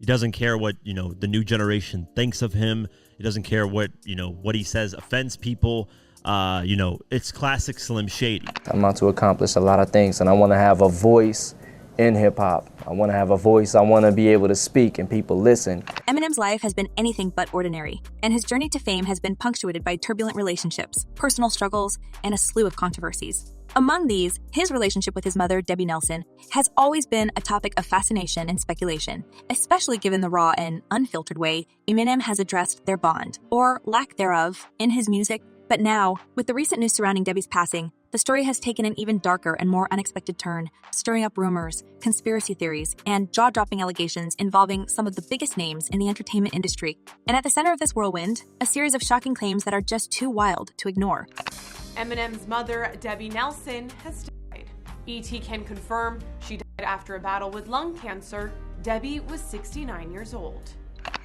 He doesn't care what, the new generation thinks of him. He doesn't care what he says offends people. It's classic Slim Shady. I'm out to accomplish a lot of things, and I want to have a voice in hip-hop. I want to have a voice. I want to be able to speak and people listen. Eminem's life has been anything but ordinary, and his journey to fame has been punctuated by turbulent relationships, personal struggles, and a slew of controversies. Among these, his relationship with his mother, Debbie Nelson, has always been a topic of fascination and speculation, especially given the raw and unfiltered way Eminem has addressed their bond, or lack thereof, in his music. But now, with the recent news surrounding Debbie's passing, the story has taken an even darker and more unexpected turn, stirring up rumors, conspiracy theories, and jaw-dropping allegations involving some of the biggest names in the entertainment industry. And at the center of this whirlwind, a series of shocking claims that are just too wild to ignore. Eminem's mother, Debbie Nelson, has died. E.T. can confirm she died after a battle with lung cancer. Debbie was 69 years old.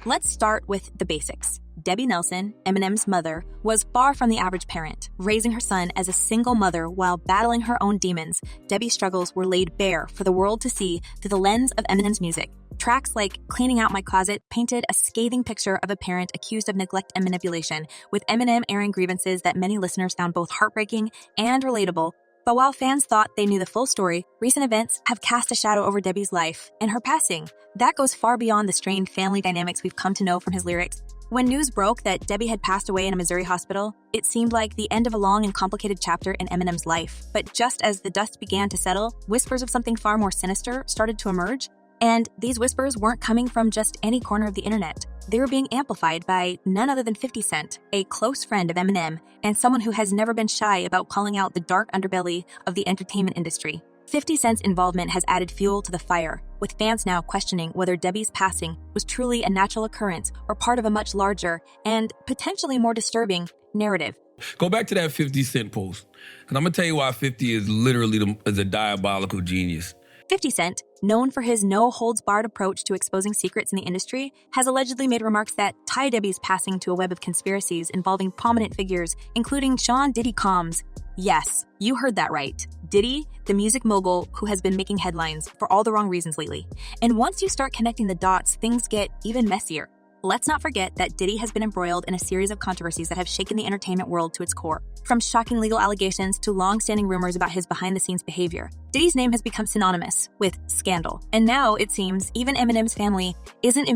Let's start with the basics. Debbie Nelson, Eminem's mother, was far from the average parent. Raising her son as a single mother while battling her own demons, Debbie's struggles were laid bare for the world to see through the lens of Eminem's music. Tracks like Cleaning Out My Closet painted a scathing picture of a parent accused of neglect and manipulation, with Eminem airing grievances that many listeners found both heartbreaking and relatable. But while fans thought they knew the full story, recent events have cast a shadow over Debbie's life and her passing. That goes far beyond the strained family dynamics we've come to know from his lyrics. When news broke that Debbie had passed away in a Missouri hospital, it seemed like the end of a long and complicated chapter in Eminem's life. But just as the dust began to settle, whispers of something far more sinister started to emerge. And these whispers weren't coming from just any corner of the internet. They were being amplified by none other than 50 Cent, a close friend of Eminem, and someone who has never been shy about calling out the dark underbelly of the entertainment industry. 50 Cent's involvement has added fuel to the fire, with fans now questioning whether Debbie's passing was truly a natural occurrence or part of a much larger and potentially more disturbing narrative. Go back to that 50 Cent post, and I'm gonna tell you why 50 is literally a diabolical genius. 50 Cent, known for his no-holds-barred approach to exposing secrets in the industry, has allegedly made remarks that tie Debbie's passing to a web of conspiracies involving prominent figures, including Sean Diddy Combs. Yes, you heard that right. Diddy, the music mogul who has been making headlines for all the wrong reasons lately. And once you start connecting the dots, things get even messier. Let's not forget that Diddy has been embroiled in a series of controversies that have shaken the entertainment world to its core. From shocking legal allegations to long-standing rumors about his behind-the-scenes behavior, Diddy's name has become synonymous with scandal. And now, it seems, even Eminem's family isn't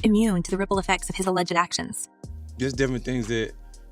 immune to the ripple effects of his alleged actions. There's different things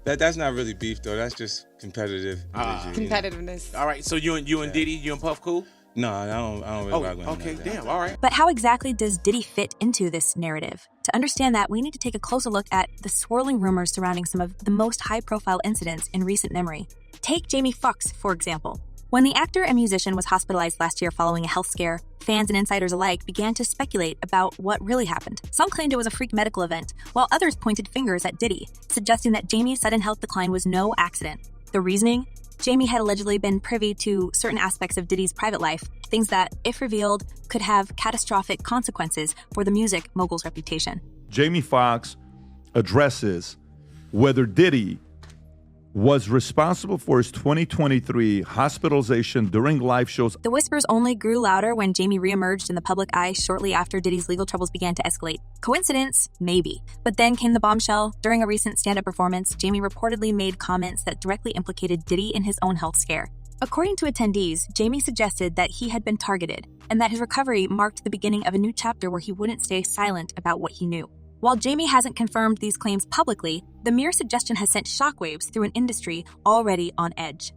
that's not really beef, though. That's just competitive energy, competitiveness. All right, so you and Diddy, you and Puff cool? No, I don't really rock with him. Okay, damn, all right. But how exactly does Diddy fit into this narrative? To understand that, we need to take a closer look at the swirling rumors surrounding some of the most high-profile incidents in recent memory. Take Jamie Foxx, for example. When the actor and musician was hospitalized last year following a health scare, fans and insiders alike began to speculate about what really happened. Some claimed it was a freak medical event, while others pointed fingers at Diddy, suggesting that Jamie's sudden health decline was no accident. The reasoning? Jamie had allegedly been privy to certain aspects of Diddy's private life, things that, if revealed, could have catastrophic consequences for the music mogul's reputation. Jamie Foxx addresses whether Diddy was responsible for his 2023 hospitalization during live shows. The whispers only grew louder when Jamie reemerged in the public eye shortly after Diddy's legal troubles began to escalate. Coincidence? Maybe. But then came the bombshell. During a recent stand-up performance, Jamie reportedly made comments that directly implicated Diddy in his own health scare. According to attendees, Jamie suggested that he had been targeted and that his recovery marked the beginning of a new chapter where he wouldn't stay silent about what he knew. While Jamie hasn't confirmed these claims publicly, the mere suggestion has sent shockwaves through an industry already on edge.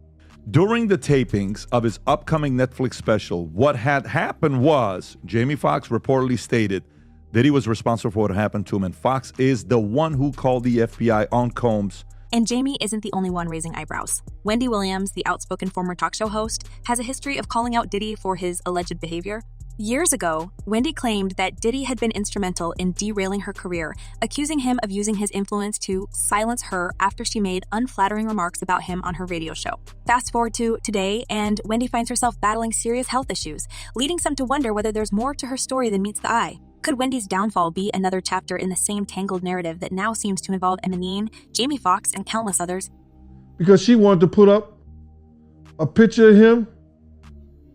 During the tapings of his upcoming Netflix special, what had happened was Jamie Foxx reportedly stated that he was responsible for what happened to him, and Foxx is the one who called the FBI on Combs. And Jamie isn't the only one raising eyebrows. Wendy Williams, the outspoken former talk show host, has a history of calling out Diddy for his alleged behavior. Years ago, Wendy claimed that Diddy had been instrumental in derailing her career, accusing him of using his influence to silence her after she made unflattering remarks about him on her radio show. Fast forward to today, and Wendy finds herself battling serious health issues, leading some to wonder whether there's more to her story than meets the eye. Could Wendy's downfall be another chapter in the same tangled narrative that now seems to involve Eminem, Jamie Foxx, and countless others? Because she wanted to put up a picture of him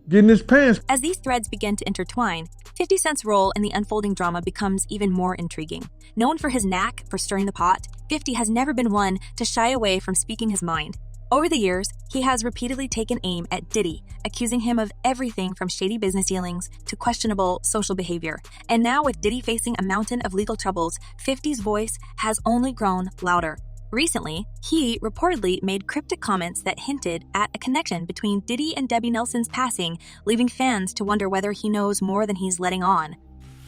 getting his pants. As these threads begin to intertwine, 50 Cent's role in the unfolding drama becomes even more intriguing. Known for his knack for stirring the pot, 50 has never been one to shy away from speaking his mind. Over the years, he has repeatedly taken aim at Diddy, accusing him of everything from shady business dealings to questionable social behavior. And now with Diddy facing a mountain of legal troubles, 50's voice has only grown louder. Recently, he reportedly made cryptic comments that hinted at a connection between Diddy and Debbie Nelson's passing, leaving fans to wonder whether he knows more than he's letting on.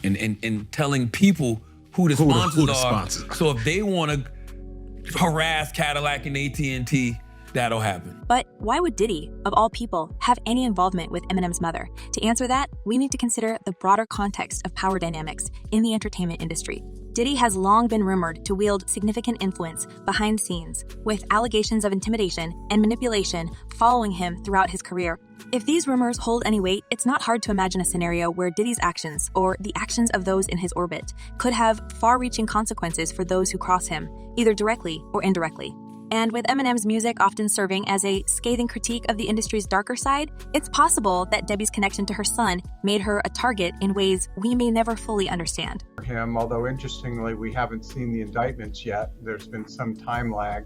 And telling people who the sponsors are. So if they want to harass Cadillac and AT&T, that'll happen. But why would Diddy, of all people, have any involvement with Eminem's mother? To answer that, we need to consider the broader context of power dynamics in the entertainment industry. Diddy has long been rumored to wield significant influence behind the scenes, with allegations of intimidation and manipulation following him throughout his career. If these rumors hold any weight, it's not hard to imagine a scenario where Diddy's actions, or the actions of those in his orbit, could have far-reaching consequences for those who cross him, either directly or indirectly. And with Eminem's music often serving as a scathing critique of the industry's darker side, it's possible that Debbie's connection to her son made her a target in ways we may never fully understand. Him, although interestingly, we haven't seen the indictments yet. There's been some time lag.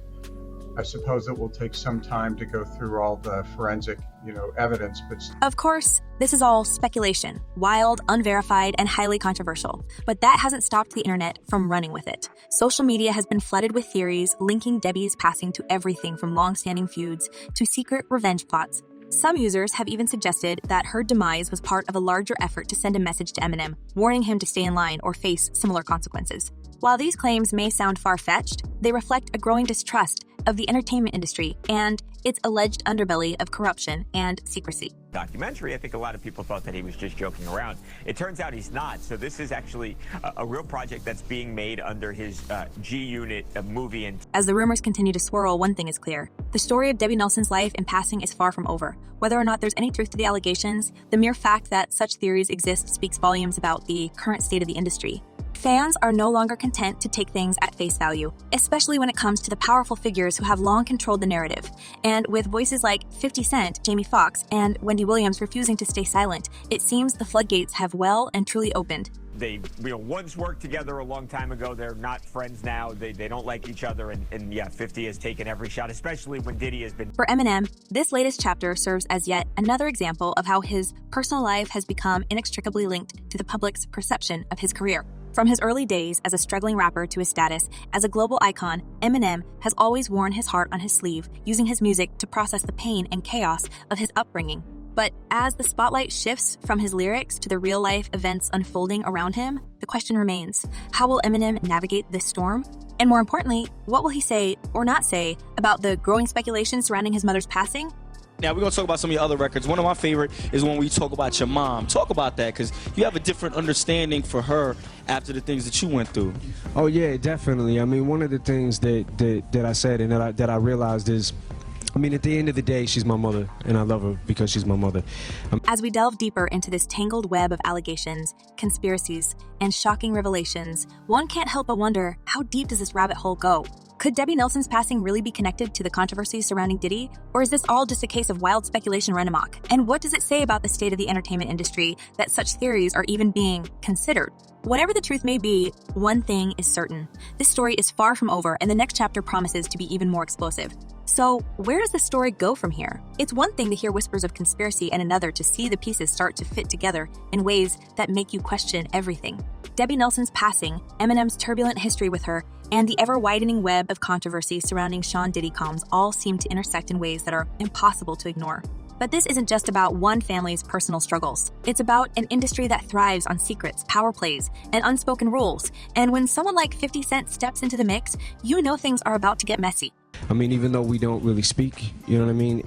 I suppose it will take some time to go through all the forensic, evidence. But of course, this is all speculation, wild, unverified, and highly controversial. But that hasn't stopped the internet from running with it. Social media has been flooded with theories linking Debbie's passing to everything from long-standing feuds to secret revenge plots. Some users have even suggested that her demise was part of a larger effort to send a message to Eminem, warning him to stay in line or face similar consequences. While these claims may sound far-fetched, they reflect a growing distrust of the entertainment industry and its alleged underbelly of corruption and secrecy. Documentary, I think a lot of people thought that he was just joking around. It turns out he's not. So this is actually a real project that's being made under his G-Unit movie. And as the rumors continue to swirl, one thing is clear. The story of Debbie Nelson's life and passing is far from over. Whether or not there's any truth to the allegations, the mere fact that such theories exist speaks volumes about the current state of the industry. Fans are no longer content to take things at face value, especially when it comes to the powerful figures who have long controlled the narrative. And with voices like 50 Cent, Jamie Foxx, and Wendy Williams refusing to stay silent, it seems the floodgates have well and truly opened. They once worked together a long time ago. They're not friends now. They don't like each other. And yeah, 50 has taken every shot, especially when Diddy has been. For Eminem, this latest chapter serves as yet another example of how his personal life has become inextricably linked to the public's perception of his career. From his early days as a struggling rapper to his status as a global icon, Eminem has always worn his heart on his sleeve, using his music to process the pain and chaos of his upbringing. But as the spotlight shifts from his lyrics to the real-life events unfolding around him, the question remains, how will Eminem navigate this storm? And more importantly, what will he say or not say about the growing speculation surrounding his mother's passing? Now, we're going to talk about some of your other records. One of my favorite is when we talk about your mom. Talk about that, because you have a different understanding for her after the things that you went through. Oh, yeah, definitely. I mean, one of the things that I said and that I realized is, I mean, at the end of the day, she's my mother, and I love her because she's my mother. As we delve deeper into this tangled web of allegations, conspiracies, and shocking revelations, one can't help but wonder, how deep does this rabbit hole go? Could Debbie Nelson's passing really be connected to the controversies surrounding Diddy? Or is this all just a case of wild speculation run amok? And what does it say about the state of the entertainment industry that such theories are even being considered? Whatever the truth may be, one thing is certain. This story is far from over, and the next chapter promises to be even more explosive. So, where does the story go from here? It's one thing to hear whispers of conspiracy and another to see the pieces start to fit together in ways that make you question everything. Debbie Nelson's passing, Eminem's turbulent history with her, and the ever-widening web of controversy surrounding Sean Diddy Combs all seem to intersect in ways that are impossible to ignore. But this isn't just about one family's personal struggles. It's about an industry that thrives on secrets, power plays, and unspoken rules. And when someone like 50 Cent steps into the mix, you know things are about to get messy. I mean, even though we don't really speak, you know what I mean?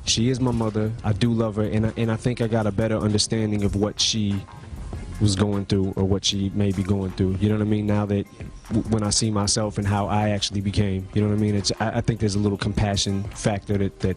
She is my mother. I do love her, and I think I got a better understanding of what she was going through or what she may be going through. You know what I mean? Now that when I see myself and how I actually became, you know what I mean? I think there's a little compassion factor that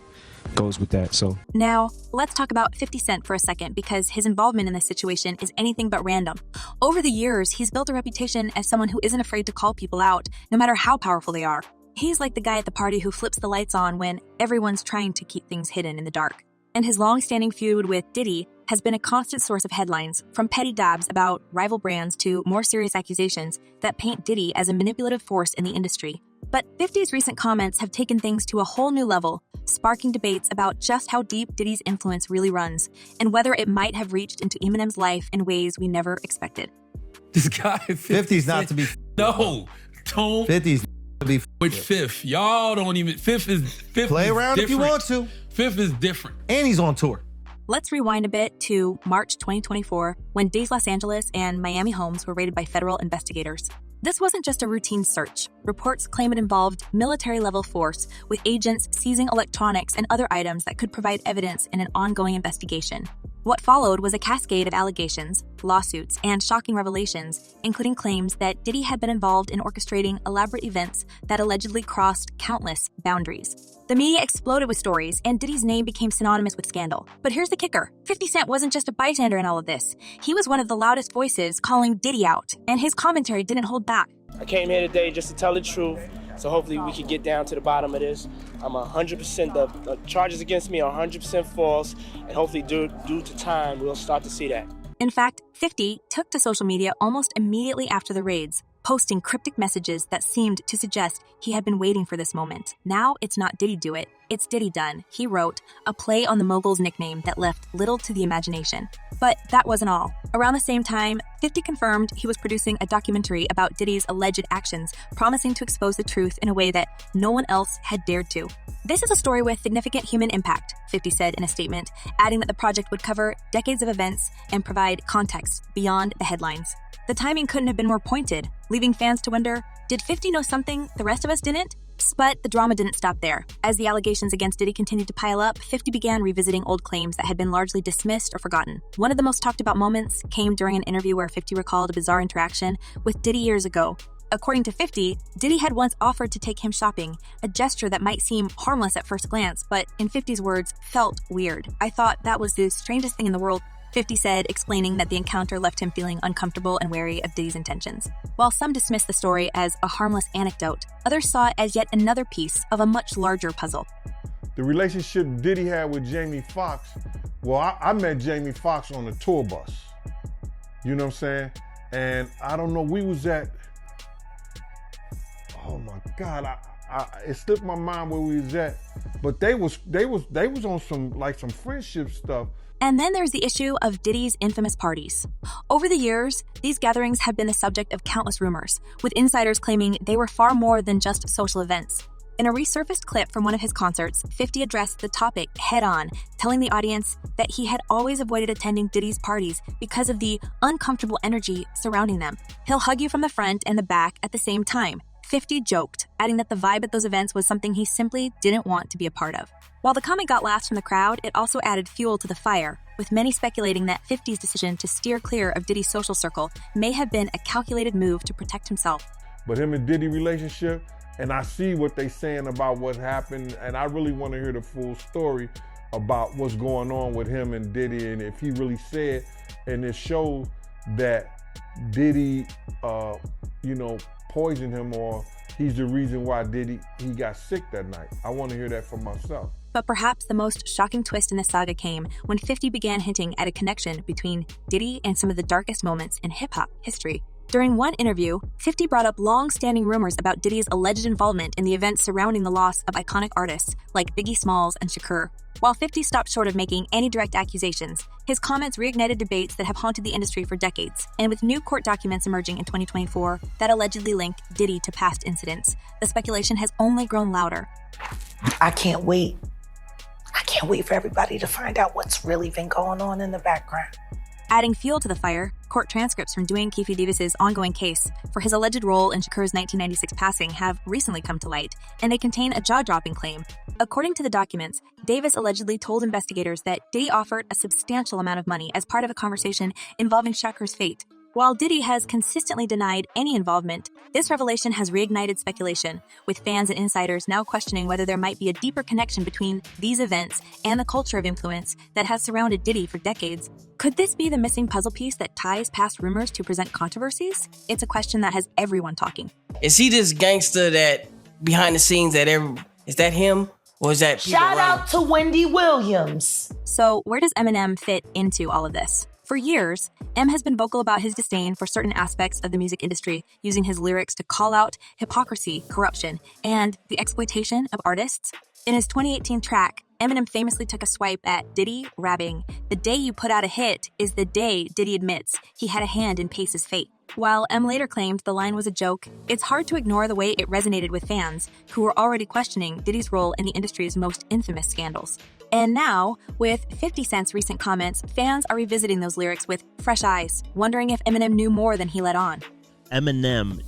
goes with that. So now let's talk about 50 Cent for a second, because his involvement in this situation is anything but random. Over the years, he's built a reputation as someone who isn't afraid to call people out, no matter how powerful they are. He's like the guy at the party who flips the lights on when everyone's trying to keep things hidden in the dark. And his long-standing feud with Diddy has been a constant source of headlines, from petty dabs about rival brands to more serious accusations that paint Diddy as a manipulative force in the industry. But 50's recent comments have taken things to a whole new level, sparking debates about just how deep Diddy's influence really runs and whether it might have reached into Eminem's life in ways we never expected. This guy, 50's not to be. No, don't. 50's to be with Fifth. Y'all don't even. Fifth play is around if you different. want to. Fifth is different. And he's on tour. Let's rewind a bit to March 2024, when Diddy's Los Angeles and Miami homes were raided by federal investigators. This wasn't just a routine search. Reports claim it involved military-level force, with agents seizing electronics and other items that could provide evidence in an ongoing investigation. What followed was a cascade of allegations, lawsuits, and shocking revelations, including claims that Diddy had been involved in orchestrating elaborate events that allegedly crossed countless boundaries. The media exploded with stories, and Diddy's name became synonymous with scandal. But here's the kicker. 50 Cent wasn't just a bystander in all of this. He was one of the loudest voices calling Diddy out, and his commentary didn't hold back. I came here today just to tell the truth, so hopefully we can get down to the bottom of this. I'm 100%, the charges against me are 100% false, and hopefully due to time, we'll start to see that. In fact, 50 took to social media almost immediately after the raids, posting cryptic messages that seemed to suggest he had been waiting for this moment. Now it's not Diddy do it, it's Diddy done, he wrote, a play on the mogul's nickname that left little to the imagination. But that wasn't all. Around the same time, 50 confirmed he was producing a documentary about Diddy's alleged actions, promising to expose the truth in a way that no one else had dared to. This is a story with significant human impact, 50 said in a statement, adding that the project would cover decades of events and provide context beyond the headlines. The timing couldn't have been more pointed, leaving fans to wonder, did 50 know something the rest of us didn't? But the drama didn't stop there. As the allegations against Diddy continued to pile up, 50 began revisiting old claims that had been largely dismissed or forgotten. One of the most talked about moments came during an interview where 50 recalled a bizarre interaction with Diddy years ago. According to 50, Diddy had once offered to take him shopping, a gesture that might seem harmless at first glance, but in 50's words, felt weird. I thought that was the strangest thing in the world, 50 said, explaining that the encounter left him feeling uncomfortable and wary of Diddy's intentions. While some dismissed the story as a harmless anecdote, others saw it as yet another piece of a much larger puzzle. The relationship Diddy had with Jamie Foxx, well, I met Jamie Foxx on a tour bus. You know what I'm saying? And I don't know, we was at, oh my God, it slipped my mind where we was at, but they was on some friendship stuff. And then there's the issue of Diddy's infamous parties. Over the years, these gatherings have been the subject of countless rumors, with insiders claiming they were far more than just social events. In a resurfaced clip from one of his concerts, 50 addressed the topic head-on, telling the audience that he had always avoided attending Diddy's parties because of the uncomfortable energy surrounding them. He'll hug you from the front and the back at the same time. 50 joked, adding that the vibe at those events was something he simply didn't want to be a part of. While the comment got laughs from the crowd, it also added fuel to the fire, with many speculating that 50's decision to steer clear of Diddy's social circle may have been a calculated move to protect himself. But him and Diddy relationship, and I see what they saying about what happened, and I really want to hear the full story about what's going on with him and Diddy, and if he really said, and it shows that Diddy, poisoned him, or he's the reason why he got sick that night. I want to hear that for myself. But perhaps the most shocking twist in this saga came when 50 began hinting at a connection between Diddy and some of the darkest moments in hip-hop history. During one interview, 50 brought up long-standing rumors about Diddy's alleged involvement in the events surrounding the loss of iconic artists like Biggie Smalls and Shakur. While 50 stopped short of making any direct accusations, his comments reignited debates that have haunted the industry for decades, and with new court documents emerging in 2024 that allegedly link Diddy to past incidents, the speculation has only grown louder. I can't wait. I can't wait for everybody to find out what's really been going on in the background. Adding fuel to the fire, court transcripts from Dwayne Keefe Davis's ongoing case for his alleged role in Shakur's 1996 passing have recently come to light, and they contain a jaw-dropping claim. According to the documents, Davis allegedly told investigators that Diddy offered a substantial amount of money as part of a conversation involving Shakur's fate. While Diddy has consistently denied any involvement, this revelation has reignited speculation, with fans and insiders now questioning whether there might be a deeper connection between these events and the culture of influence that has surrounded Diddy for decades. Could this be the missing puzzle piece that ties past rumors to present controversies? It's a question that has everyone talking. Is he this gangster that behind the scenes is that him? Or is that people Shout running? out to Wendy Williams. So, where does Eminem fit into all of this? For years, M has been vocal about his disdain for certain aspects of the music industry, using his lyrics to call out hypocrisy, corruption, and the exploitation of artists. In his 2018 track, Eminem famously took a swipe at Diddy, rapping, "The day you put out a hit is the day Diddy admits he had a hand in Pace's fate." While M later claimed the line was a joke, it's hard to ignore the way it resonated with fans who were already questioning Diddy's role in the industry's most infamous scandals. And now, with 50 Cent's recent comments, fans are revisiting those lyrics with fresh eyes, wondering if Eminem knew more than he let on. Eminem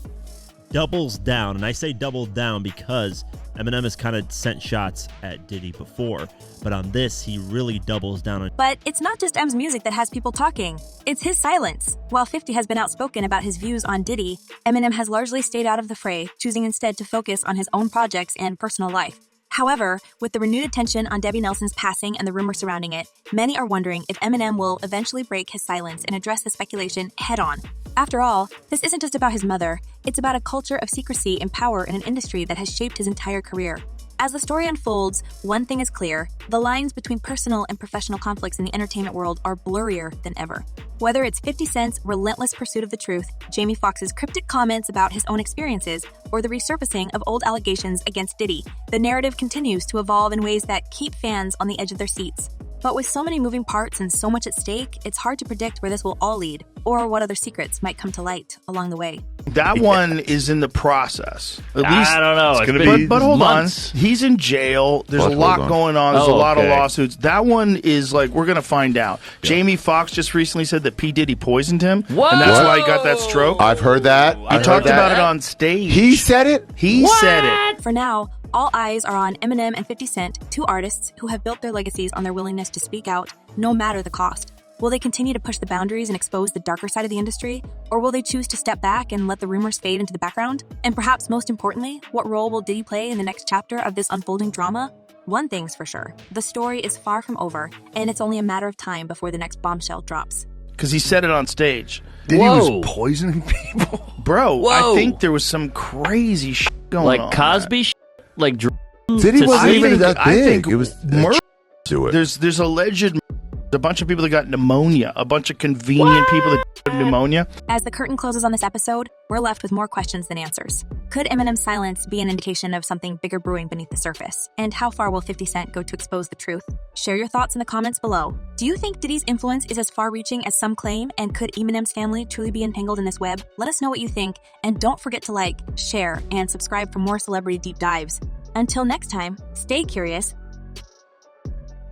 doubles down, and I say doubled down because Eminem has kind of sent shots at Diddy before, but on this, he really doubles down on. But it's not just M's music that has people talking. It's his silence. While 50 has been outspoken about his views on Diddy, Eminem has largely stayed out of the fray, choosing instead to focus on his own projects and personal life. However, with the renewed attention on Debbie Nelson's passing and the rumors surrounding it, many are wondering if Eminem will eventually break his silence and address the speculation head-on. After all, this isn't just about his mother, it's about a culture of secrecy and power in an industry that has shaped his entire career. As the story unfolds, one thing is clear: the lines between personal and professional conflicts in the entertainment world are blurrier than ever. Whether it's 50 Cent's relentless pursuit of the truth, Jamie Foxx's cryptic comments about his own experiences, or the resurfacing of old allegations against Diddy, the narrative continues to evolve in ways that keep fans on the edge of their seats. But with so many moving parts and so much at stake, it's hard to predict where this will all lead, or what other secrets might come to light along the way. That one is in the process. At least, I don't know. It's gonna be but hold months. on. He's in jail. There's a lot going on. There's a lot of lawsuits. That one is like, we're going to find out. Yeah. Jamie Foxx just recently said that P. Diddy poisoned him. Whoa. And that's why he got that stroke. I've heard that. He talked about it on stage. He said it? He said it. For now, all eyes are on Eminem and 50 Cent, two artists who have built their legacies on their willingness to speak out, no matter the cost. Will they continue to push the boundaries and expose the darker side of the industry? Or will they choose to step back and let the rumors fade into the background? And perhaps most importantly, what role will Diddy play in the next chapter of this unfolding drama? One thing's for sure, the story is far from over, and it's only a matter of time before the next bombshell drops. Because he said it on stage. Diddy was poisoning people? Bro, I think there was some crazy shit going on. Like Cosby shit? Like Diddy wasn't even that big. I think it was murder. To it. There's alleged a bunch of people that got pneumonia, a bunch of convenient people that got pneumonia. As the curtain closes on this episode, we're left with more questions than answers. Could Eminem's silence be an indication of something bigger brewing beneath the surface? And how far will 50 Cent go to expose the truth? Share your thoughts in the comments below. Do you think Diddy's influence is as far-reaching as some claim? And could Eminem's family truly be entangled in this web? Let us know what you think. And don't forget to like, share, and subscribe for more celebrity deep dives. Until next time, stay curious,